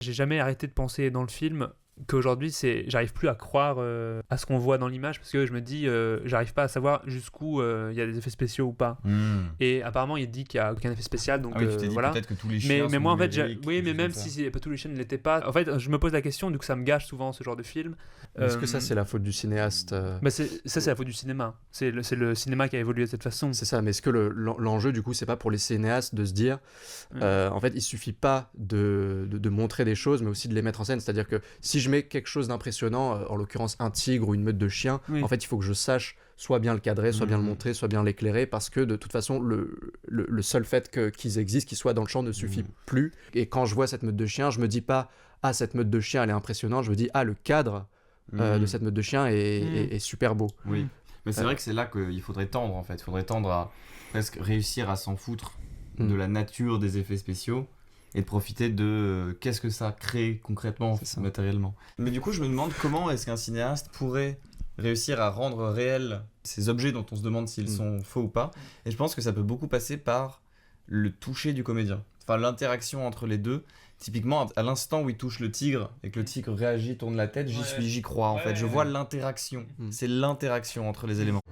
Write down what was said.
J'ai jamais arrêté de penser dans le film qu'aujourd'hui, j'arrive plus à croire à ce qu'on voit dans l'image parce que je me dis, j'arrive pas à savoir jusqu'où il y a des effets spéciaux ou pas. Et apparemment, il dit qu'il y a aucun effet spécial, donc tu t'es dit voilà. peut-être que tous les chiens Mais sont moi, en fait, numériques, oui, des mais choses même comme ça. si pas tous les chiens ne l'étaient pas, en fait, je me pose la question, du coup, ça me gâche souvent ce genre de film. Est-ce que ça, c'est la faute du cinéaste Bah c'est la faute du cinéma. C'est le cinéma qui a évolué de cette façon. C'est ça, mais est-ce que l'enjeu, du coup, c'est pas pour les cinéastes de se dire, en fait, il suffit pas de montrer des choses, mais aussi de les mettre en scène. C'est-à-dire que si je mets quelque chose d'impressionnant, en l'occurrence un tigre ou une meute de chiens, Oui. en fait, il faut que je sache soit bien le cadrer, soit bien le montrer, soit bien l'éclairer, parce que de toute façon, le seul fait qu'ils existent, qu'ils soient dans le champ ne suffit plus. Et quand je vois cette meute de chiens, je me dis pas, ah, cette meute de chiens, elle est impressionnante, je me dis, ah, le cadre de cette meute de chiens est super beau. Oui, mais c'est vrai que c'est là qu'il faudrait tendre en fait. Il faudrait tendre à presque réussir à s'en foutre de la nature des effets spéciaux et de profiter de qu'est-ce que ça crée concrètement, matériellement. Mais du coup, je me demande comment est-ce qu'un cinéaste pourrait réussir à rendre réels ces objets dont on se demande s'ils sont faux ou pas. Et je pense que ça peut beaucoup passer par le toucher du comédien. Enfin, l'interaction entre les deux. Typiquement, à l'instant où il touche le tigre et que le tigre réagit, tourne la tête, j'y crois en fait. Je vois l'interaction. C'est l'interaction entre les éléments.